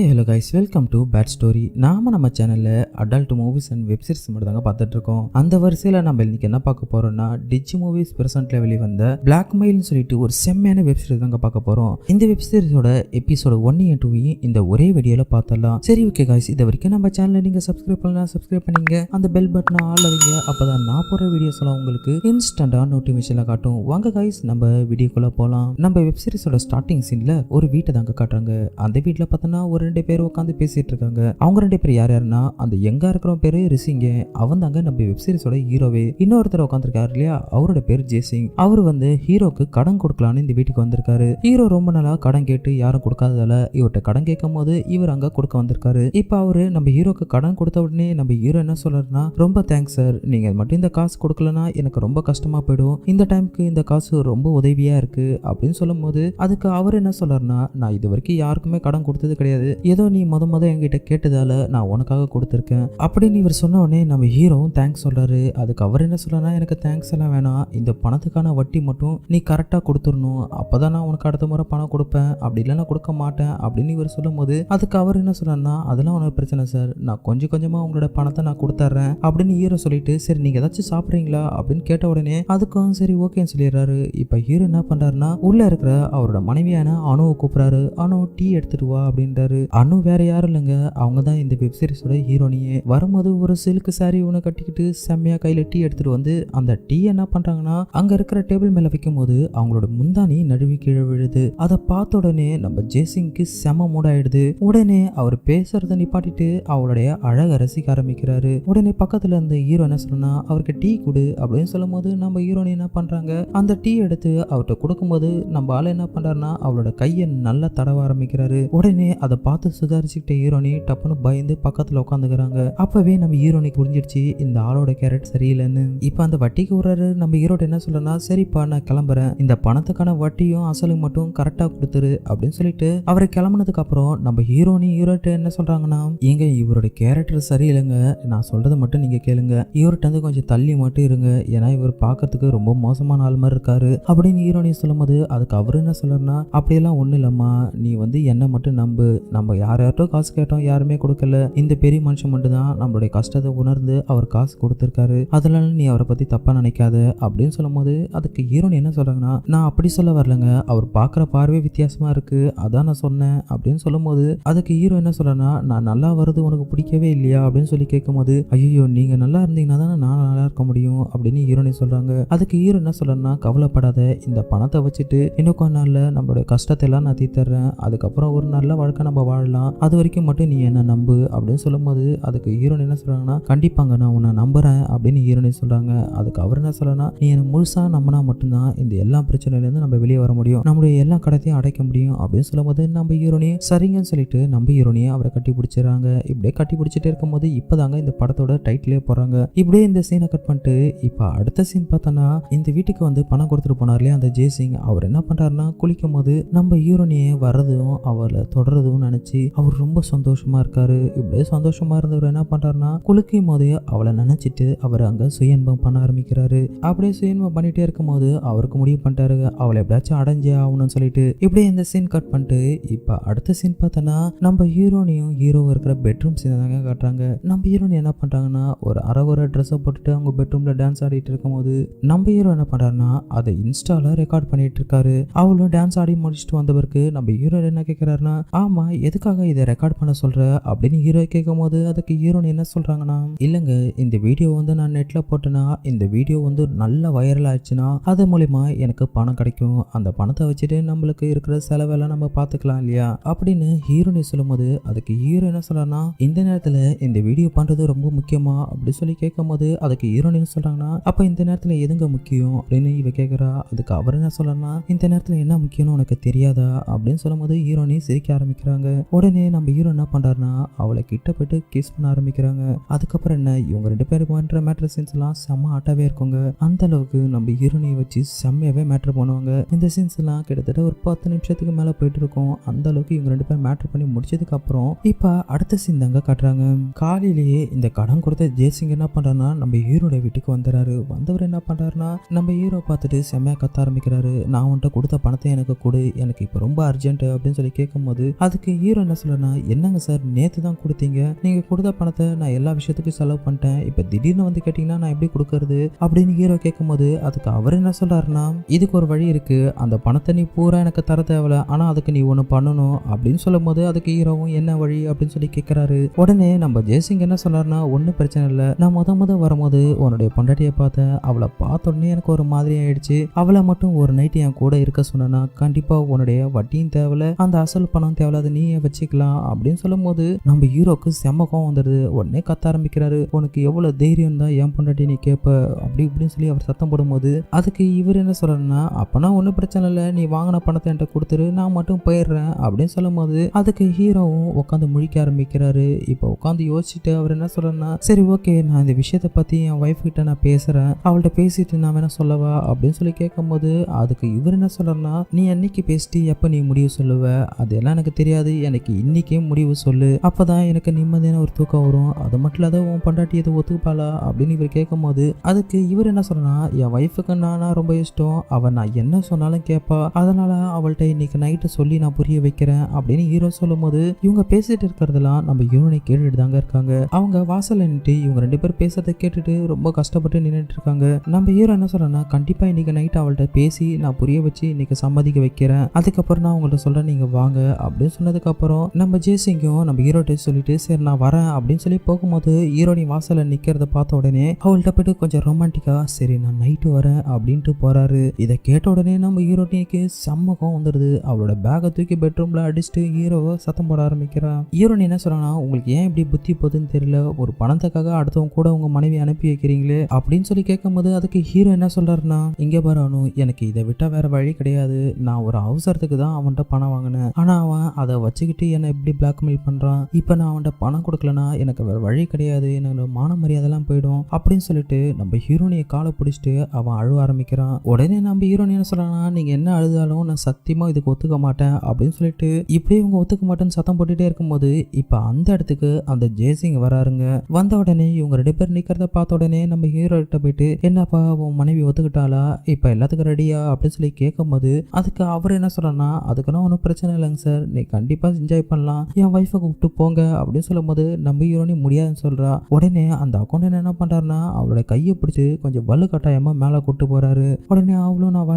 Hello guys, welcome to bad story. நம்ம சேனலில் adult movies and web series மட்டும் தாங்க பார்த்துட்டு இருக்கோம். அந்த வரிசையில் நம்ம இன்னைக்கு என்ன பார்க்க போறோம்னா, டிஜி மூவிஸ் பிரசன்ட்ல வெளிவந்த பிளாக்மெயில்னு சொல்லிட்டு ஒரு செம்மையான வெப் சீரிஸ் தாங்க பார்க்க போறோம். இந்த வெப் சீரிஸோட எபிசோடு 1 and 2 இந்த ஒரே வீடியோல பார்த்தலாம். சரி, ஓகே கைஸ், இது வரைக்கும் நம்ம சேனலை நீங்க சப்ஸ்கிரைப் பண்ணலாம், சப்ஸ்கிரைப் பண்ணீங்க அந்த பெல் பட்டனை ஆல் வைங்க. அப்பதான் நான் போற வீடியோஸ் எல்லாம் உங்களுக்கு இன்ஸ்டன்டா நோட்டிஃபிகேஷன்ல காட்டும். வாங்க கைஸ், நம்ம வீடியோக்குள்ள போலாம். நம்ம வெப் சீரிஸோட ஸ்டார்டிங் சீன்ல ஒரு வீட்டை தாங்க காட்டுறாங்க. அந்த வீட்டுல பார்த்தோன்னா ஒரு 2 பேர் உட்காந்து பேசிட்டு இருக்காங்க. அவங்க 2 பேர் யாருன்னா, அந்த எங்கா இருக்கிற பேரு ரிசிங்க, அவன் தாங்க நம்ம வெப் சீரிஸோட ஹீரோவே. இன்னொருத்தர் உட்காந்துருக்காரு இல்லையா, அவரோட பேர் ஜேசிங். அவரு ஹீரோக்கு கடன் கொடுக்கலான்னு இந்த வீட்டுக்கு வந்திருக்காரு. ஹீரோ ரொம்ப நாளா கடன் கேட்டு யாரும் கொடுக்காததால இவர்கிட்ட கடன் கேட்கும் போது இவர் அங்க கொடுக்க வந்திருக்காரு. இப்ப அவரு நம்ம ஹீரோக்கு கடன் கொடுத்த உடனே நம்ம ஹீரோ என்ன சொல்றாருன்னா, ரொம்ப தேங்க்ஸ் சார், நீங்க மட்டும் இந்த காசு கொடுக்கலன்னா எனக்கு ரொம்ப கஷ்டமா போயிடும். இந்த டைமுக்கு இந்த காசு ரொம்ப உதவியா இருக்கு அப்படின்னு சொல்லும் போது அதுக்கு அவர் என்ன சொல்றாருன்னா, நான் இது வரைக்கும் யாருக்குமே கடன் கொடுத்தது கிடையாது, ஏதோ நீ முத என்கிட்ட கேட்டதால நான் உனக்காக கொடுத்துருக்கேன் அப்படின்னு இவர் சொன்ன உடனே நம்ம ஹீரோவும் தேங்க்ஸ் சொல்றாரு. அதுக்கு அவர் என்ன சொல்றாருன்னா, எனக்கு தேங்க்ஸ் எல்லாம் வேணாம், இந்த பணத்துக்கான வட்டி மட்டும் நீ கரெக்டா கொடுத்துடணும், அப்பதான் நான் உனக்கு அடுத்த முறை பணம் கொடுப்பேன், அப்படி இல்லைன்னா கொடுக்க மாட்டேன் அப்படின்னு இவர் சொல்லும் போது அதுக்கு அவர் என்ன சொல்றாருன்னா, அதெல்லாம் உனக்கு பிரச்சனை சார், நான் கொஞ்சம் கொஞ்சமா உங்களோட பணத்தை நான் கொடுத்துட்றேன் அப்படின்னு ஹீரோ சொல்லிட்டு, சரி நீங்க ஏதாச்சும் சாப்பிட்றீங்களா அப்படின்னு கேட்ட உடனே அதுக்கும் சரி ஓகேன்னு சொல்லிடுறாரு. இப்ப ஹீரோ என்ன பண்றாருன்னா, உள்ள இருக்கிற அவரோட மனைவியான அணுவை கூப்பிடுறாரு. அணு டீ எடுத்துட்டு வா அப்படின்றாரு. அணு வேற யாரும் இல்லைங்க, அவங்க தான் இந்த வெப் சீரிஸோட ஹீரோனியே. வரும்போது ஒரு சில்க் சாரி ஒன்று கட்டிக்கிட்டு செம்மையா கையில டீ எடுத்துட்டு அந்த டீ என்ன பண்றாங்கன்னா, அங்க இருக்கிற டேபிள் மேல வைக்கும் போது அவங்களோட முந்தானி நழுவி கீழே விழுது. அதை பார்த்த உடனே நம்ம ஜேசிங்க்கு செம மூடாயிடுது. உடனே அவர் பேசுறத நிப்பாட்டிட்டு அவளுடைய அழக ரசிக்க ஆரம்பிக்கிறாரு. உடனே பக்கத்துல இருந்த ஹீரோ என்ன சொன்னா, அவருக்கு டீ கொடு அப்படின்னு சொல்லும் போது நம்ம ஹீரோனி என்ன பண்றாங்க, அந்த டீ எடுத்து அவர்கிட்ட கொடுக்கும்போது நம்ம ஆளு என்ன பண்றாருன்னா, அவளோட கையை நல்லா தடவ ஆரம்பிக்கிறாரு. உடனே அதை பார்த்து சுதாரிச்சுக்கிட்ட ஹீரோனி டப்புன்னு பயந்து பக்கத்துல உட்காந்துக்கிறாங்க. அப்பவே நம்ம ஹீரோனி புரிஞ்சிடுச்சு இந்த ஆளோட கேரக்டர் சரியில்லைன்னு. இப்ப அந்த வட்டிக்கு விடுறாரு. நம்ம ஹீரோட என்ன சொல்றனா, சரிப்பா நான் கிளம்புறேன், இந்த பணத்துக்கான வட்டியும் அசலும் மட்டும் கரெக்டா கொடுத்துரு அப்படின்னு சொல்லிட்டு அவரை கிளம்புனதுக்கு அப்புறம் நம்ம ஹீரோட்ட என்ன சொல்றாங்கன்னா, ஏங்க இவரோட கேரக்டர் சரியில்லைங்க, நான் சொல்றதை மட்டும் நீங்க கேளுங்க, இவர்கிட்ட கொஞ்சம் தள்ளி மட்டும் இருங்க, ஏன்னா இவர் பாக்கிறதுக்கு ரொம்ப மோசமான ஆள் மாதிரி இருக்காரு அப்படின்னு ஹீரோனி சொல்லும் போது அதுக்கு அவரு என்ன சொல்றாருன்னா, அப்படியெல்லாம் ஒண்ணு இல்லம்மா, நீ என்ன மட்டும் நம்பு, நம்ம யார்கிட்ட காசு கேட்டோம் யாருமே கொடுக்கல, இந்த பெரிய மனுஷன் மட்டும் தான் நம்மளுடைய கஷ்டத்தை உணர்ந்து அவர் காசு கொடுத்திருக்காரு, அதனால நீ அவரை பத்தி தப்பா நினைக்காத அப்படின்னு சொல்லும் போது அதுக்கு ஹீரோனி என்ன சொல்றாங்கன்னா, நான் அப்படி சொல்ல வரலங்க, அவர் பாக்குற பார்வை வித்தியாசமா இருக்கு, அதான் நான் சொன்னேன் அப்படின்னு சொல்லும் போது அதுக்கு ஹீரோ என்ன சொல்றேன்னா, நான் நல்லா வருது உனக்கு பிடிக்கவே இல்லையா அப்படின்னு சொல்லி கேட்கும் போது, ஐயோ நீங்க நல்லா இருந்தீங்கன்னா தானே நான் நல்லா இருக்க முடியும் அப்படின்னு ஹீரோனி சொல்றாங்க. அதுக்கு ஹீரோ என்ன சொல்றேன்னா, கவலைப்படாத, இந்த பணத்தை வச்சுட்டு இன்னும் கொஞ்ச நாள்ல நம்மளுடைய கஷ்டத்தை எல்லாம் நான் தீர்த்தர்றேன், அதுக்கப்புறம் ஒரு நல்ல வாழ்க்கை நம்ம வாழலாம், அது வரைக்கும் மட்டும் நீ என்ன நம்பு அப்படின்னு சொல்லும் போது அதுக்கு ஹீரோன் என்ன சொல்றாங்கன்னா, கண்டிப்பாங்க நான் உன்னை நம்புறேன் அப்படின்னு ஹீரோனி சொல்றாங்க. அதுக்கு அவர் என்ன சொல்றேன்னா, நீ என்ன முழுசா நம்பினா மட்டும்தான் இந்த எல்லா பிரச்சனையிலேருந்து நம்ம வெளியே வர முடியும், நம்மளுடைய எல்லா கடத்தையும் அடைக்க முடியும் அப்படின்னு சொல்லும் போது நம்ம ஹீரோனி சரிங்கன்னு சொல்லிட்டு நம்ம ஹீரோனியை அவரை கட்டி பிடிச்சிடறாங்க. இப்படியே கட்டி பிடிச்சிட்டே இருக்கும் போது இப்பதாங்க இந்த படத்தோட டைட்டிலே போறாங்க. இப்படியே இந்த சீனை கட் பண்ணிட்டு இப்ப அடுத்த சீன் பார்த்தோன்னா, இந்த வீட்டுக்கு பணம் கொடுத்துட்டு போனார் இல்லையா அந்த ஜேசிங், அவர் என்ன பண்றாருன்னா, குளிக்கும் போது நம்ம ஹீரோனியை வர்றதும் அவளை தொடர்றதும் நினைச்சு அவர் ரொம்ப சந்தோஷமா இருக்காரு. இப்படியே சந்தோஷமா இருந்தவர் என்ன பண்றாருன்னா, குளிக்கும் போது அவளை நினைச்சிட்டு அவர் அங்க சுயன்பம் பண்ண ஆரம்பிக்கிறாரு. அப்படியே சுயன்பம் பண்ணிட்டே இருக்கும் போது அவருக்கு முடிவு பண்ணிட்டாரு, அவளை எப்படியாச்சும் அடைஞ்சே ஆகணும்னு சொல்லிட்டு. இப்படியே இந்த சீன் கட் பண்ணிட்டு இப்ப அடுத்த சீன் பார்த்தோன்னா, நம்ம ஹீரோனியும் ஹீரோ இருக்கிற பெட்ரூம் சீனை தாங்க காட்டுறாங்க. நம்ம ஹீரோனி என்ன பண்றாங்கன்னா, ஒரு அரைகுறை ட்ரெஸ்ஸை போட்டுட்டு அவங்க பெட்ரூம்ல டான்ஸ் ஆடிட்டு இருக்கும் போது நம்ம ஹீரோ என்ன பண்றாருன்னா, அதை இன்ஸ்டால ரெக்கார்ட் பண்ணிட்டு இருக்காரு. அவளும் டான்ஸ் ஆடி முடிச்சுட்டு வந்தவருக்கு நம்ம ஹீரோ என்ன கேட்கிறாருன்னா, ஆமா எதுக்காக இதை ரெக்கார்ட் பண்ண சொல்ற அப்படின்னு ஹீரோ கேட்கும் போது அதுக்கு ஹீரோன் என்ன சொல்றாங்கன்னா, இல்லங்க இந்த வீடியோ நான் நெட்ல போட்டேன்னா, இந்த வீடியோ நல்ல வைரல் ஆயிடுச்சுன்னா அது மூலமா எனக்கு பணம் கிடைக்கும், அந்த பணத்தை வச்சுட்டு நம்மளுக்கு இருக்கிற செலவெல்லாம் நம்ம பாத்துக்கலாம் இல்லையா அப்படின்னு ஹீரோனி சொல்லும் போது அதுக்கு ஹீரோ என்ன சொல்றாருன்னா, இந்த நேரத்துல இந்த வீடியோ பண்றது ரொம்ப முக்கியமா அப்படி சொல்லி கேட்கும் போது அதுக்கு ஹீரோனி என்ன சொல்றாங்கன்னா, அப்ப இந்த நேரத்துல எதுங்க முக்கியம் அப்படின்னு இவ கேட்கிறா. அதுக்கு அவர் என்ன சொல்றாருன்னா, இந்த நேரத்துல என்ன முக்கியம்னு உனக்கு தெரியாதா அப்படின்னு சொல்லும் போது ஹீரோனி சிரிக்க ஆரம்பிக்கிறாங்க. பண்றாங்க. உடனே நம்ம ஹீரோ என்ன பண்றாருன்னா அவளை கிட்ட போயிட்டு கிஸ் பண்ண ஆரம்பிக்கிறாங்க. அதுக்கப்புறம் என்ன இவங்க 2 பேரும் பண்ற மேட்ரு சீன்ஸ் எல்லாம் செம்ம ஆட்டாவே இருக்குங்க. அந்த அளவுக்கு நம்ம ஹீரோனியை வச்சு செம்மையாவே மேட்ரு பண்ணுவாங்க. இந்த சீன்ஸ் எல்லாம் கிட்டத்தட்ட ஒரு 10 நிமிஷத்துக்கு மேல போயிட்டு இருக்கும். அந்த அளவுக்கு இவங்க 2 பேரும் மேட்ரு பண்ணி முடிச்சதுக்கு அப்புறம் இப்ப அடுத்த சீன் தாங்க காட்டுறாங்க. காலையிலேயே இந்த கடன் கொடுத்த ஜேசிங் என்ன பண்றாருன்னா நம்ம ஹீரோட வீட்டுக்கு வந்துறாரு. வந்தவர் என்ன பண்றாருன்னா நம்ம ஹீரோ பார்த்துட்டு செம்மையா கத்த ஆரம்பிக்கிறாரு. நான் உன்கிட்ட கொடுத்த பணத்தை எனக்கு கொடு, எனக்கு இப்ப ரொம்ப அர்ஜென்ட் அப்படின்னு சொல்லி கேட்கும்போது அதுக்கு ஹீரோ என்ன சொல்றனா, என்னங்க சார் நேத்து தான் கொடுத்தீங்க, நீங்க கொடுத்த பணத்தை நான் எல்லா விஷயத்துக்கும் செலவு பண்ணிட்டேன், இப்ப திடீர்னு வந்து கேட்டீங்கன்னா நான் எப்படி கொடுக்கறது அப்படின்னு ஹீரோ கேட்கும்போது அதுக்கு அவர் என்ன சொல்றாருன்னா, இதுக்கு ஒரு வழி இருக்கு, அந்த பணத்தை நீ பூரா எனக்கு தர தேவையில்ல, ஆனா அதுக்கு நீ ஒண்ணு பண்ணணும் அப்படின்னு சொல்லும் போது அதுக்கு ஹீரோவும் என்ன வழி அப்படின்னு சொல்லி கேட்கிறாரு. உடனே நம்ம ஜெய்சிங் என்ன சொல்றாருன்னா, ஒன்னும் பிரச்சனை இல்லை, நான் முத வரும்போது உன்னுடைய பொண்டாட்டியை பார்த்தேன், அவளை பார்த்த உடனே எனக்கு ஒரு மாதிரி ஆயிடுச்சு, அவளை மட்டும் ஒரு நைட் என் கூட இருக்க சொன்னா கண்டிப்பா உன்னுடைய வட்டியும் தேவையில்ல, அந்த அசல் பணம் தேவையில்ல, அதை நீயே வச்சுக்கலாம் அப்படின்னு சொல்லும் போது நம்ம ஹீரோக்கு செம்ம கோவம் வந்துடுது. உடனே கத்த ஆரம்பிக்கிறாரு, உனக்கு எவ்வளவு தைரியம் தான் என் பொண்டாட்டி நீ கேட்ப அப்படி இப்படின்னு சொல்லி அவர் சத்தம் போடும்போது அதுக்கு இவர் என்ன சொல்றாருன்னா, அப்பனா ஒன்னும் பிரச்சனை இல்லை, நீ வாங்கின பணத்தை என்கிட்ட கொடுத்துரு, நான் மட்டும் போயிடுறேன் அப்படின்னு சொல்லும் போது அதுக்கு ஹீரோவும் உட்காந்து முழிக்க ஆரம்பிக்கிறாரு. இப்போ உட்காந்து யோசிச்சுட்டு அவர் என்ன சொல்றாருன்னா, சரி ஓகே, நான் இந்த விஷயத்தை பத்தி என் ஒய்ஃப் கிட்ட நான் பேசுறேன், அவள்கிட்ட பேசிட்டு நான் வேணா சொல்லவா அப்படின்னு சொல்லி கேட்கும்போது அதுக்கு இவர் என்ன சொல்றாருன்னா, நீ என்னைக்கு பேசிட்டு எப்ப நீ முடிவு சொல்லுவ, அதெல்லாம் எனக்கு தெரியாது, எனக்கு இன்னைக்கே முடிவு சொல்லு, அப்பதான் எனக்கு நிம்மதியான ஒரு தூக்கம் வரும், அது மட்டும் இல்லாத உன் பொண்டாட்டி எது ஒத்துப்பாளா அப்படின்னு இவர் கேட்கும்போது அதுக்கு இவர் என்ன சொல்றனா, என் ஒய்ஃபுக்கு நானா ரொம்ப இஷ்டம், அவ நான் என்ன சொன்னாலும் கேட்பா, அதனால அவள்கிட்ட இன்னைக்கு நைட்டு சொல்லி நான் புரிய வைக்கிறேன் அப்படின்னு ஹீரோ சொல்லும் போது இவங்க பேசிட்டு இருக்கிறதெல்லாம் நம்ம ஹீரோனை கேட்டுட்டு தாங்க இருக்காங்க. அவங்க வாசல்ல நின்று இவங்க 2 பேரும் பேசுறதை கேட்டுட்டு ரொம்ப கஷ்டப்பட்டு நின்றுட்டு இருக்காங்க. நம்ம ஹீரோ என்ன சொல்றேன்னா, கண்டிப்பா இன்னைக்கு நைட் அவள்கிட்ட பேசி நான் புரிய வச்சு இன்னைக்கு சம்மதிக்க வைக்கிறேன், அதுக்கப்புறம் நான் உங்கள்ட்ட சொல்றேன் நீங்க வாங்க அப்படின்னு சொன்னதுக்கு அப்புறம் நம்ம ஜேசிங்கும் நம்ம ஹீரோட்ட சொல்லிட்டு சரி நான் வரேன் அப்படின்னு சொல்லி போகும்போது ஹீரோனி வாசல்ல நிக்கிறத பார்த்த உடனே அவள்கிட்ட போயிட்டு கொஞ்சம் ரொமான்டிக்கா சரி நான் நைட்டு வரேன் அப்படின்ட்டு போறாரு. இதை கேட்ட உடனே நம்ம ஹீரோனிக்கு செம்மகம் வந்துடுது. அவளோட பேகை தூக்கி பெட்ரூம்ல அடிச்சுட்டு ஹீரோவை சத்தம் போட ஆரம்பிக்கிறான். ஹீரோனி என்ன சொல்றானா, உங்களுக்கு ஏன் இப்படி புத்தி போகுதுன்னு தெரியல, ஒரு பணத்துக்காக அடுத்தவங்க கூட உங்க மனைவி அனுப்பி வைக்கிறீங்களே அப்படின்னு சொல்லி கேட்கும்போது அதுக்கு ஹீரோ என்ன சொல்றாருன்னா, இங்க பாரு அனு, எனக்கு இதை விட்டா வேற வழி கிடையாது, நான் ஒரு அவசரத்துக்கு தான் அவன்கிட்ட பணம் வாங்கினேன், ஆனா அவன் அதை வச்சுக்கிட்டு என்னை எப்படி பிளாக்மெயில் பண்றான், இப்ப நான் அவன்கிட்ட பணம் கொடுக்கலனா எனக்கு வேற வழி கிடையாது, என்னோட மான மரியாதைலாம் போயிடும் அப்படின்னு சொல்லிட்டு நம்ம ஹீரோனியை காலை பிடிச்சிட்டு அவன் அழுவ ஆரம்பிக்கிறான். உடனே நம்ம ஹீரோனி என்ன சொல்றானா, நீங்க என்ன அழுதாலும் நான் சத்தியமா இதுக்கு ஒத்துக்க மாட்டேன் அப்படின்னு சொல்லிட்டு இப்படி இவங்க ஒத்துக்க மாட்டேன்னு சத்தம் போட்டுட்டே இருக்கும்போது இப்ப அந்த இடத்துக்கு அந்த ஜேசிங் வராருங்க. வந்த உடனே இவங்க 2 பேர் நிக்கிறத பார்த்த உடனே நம்ம ஹீரோ கிட்ட போயிட்டு என்னப்பா உன் மனைவி ஒத்துக்கிட்டாளா, இப்ப எல்லாத்துக்கும் ரெடியா அப்படின்னு சொல்லி கேட்கும்போது அதுக்கு அவர் என்ன சொல்றான்னா, அதுக்குன்னா ஒன்றும் பிரச்சனை இல்லைங்க சார், நீ கண்டிப்பா என்ஜாய் பண்ணலாம், என் ஒய்ஃபை கூப்பிட்டு போங்க அப்படின்னு சொல்லும் போது நம்ம ஹீரோனி முடியாதுன்னு சொல்றா. உடனே அந்த அக்கௌண்ட் என்ன பண்றாருன்னா அவளோட கையை பிடிச்சி கொஞ்சம் வலு கட்டாயமா மேல கூட்டு போறாரு. உடனே அவளும் நான்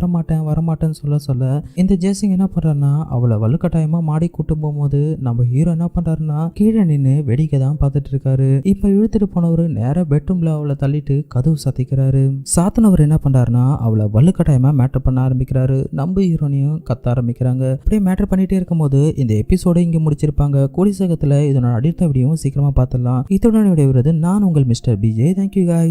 வரமாட்டேன்னு சொல்ல இந்த ஜேசிங் என்ன பண்றாருன்னா அவளை வலு கட்டாயமா மாடி கூட்டு போகும்போது நம்ம ஹீரோ என்ன பண்றாருன்னா கீழே நின்று வேடிக்கை தான் பார்த்துட்டு இருக்காரு. இப்ப இழுத்துட்டு போனவரு நேரா பெட்ரூம்ல அவளை தள்ளிட்டு கதவு சாத்திக்கிறாரு. சாத்தினவர் என்ன பண்றாருன்னா அவளை வலு கட்டாயமா மேட்டர் பண்ண ஆரம்பிக்கிறாரு. நம்ம ஹீரோனையும் கத்த ஆரம்பிக்கிறாங்க. அப்படியே மேட்டர் பண்ணிட்டே இருக்கும்போது இந்த எபிசோட இங்க முடிச்சிருப்பாங்க. கூடிய சீக்கிரத்துல இதனோட அடுத்த வீடியோவும் சீக்கிரமா பார்த்துடலாம். இதோட விடைபெறுவது நான் உங்கள் மிஸ்டர் பிஜே. Thank you guys.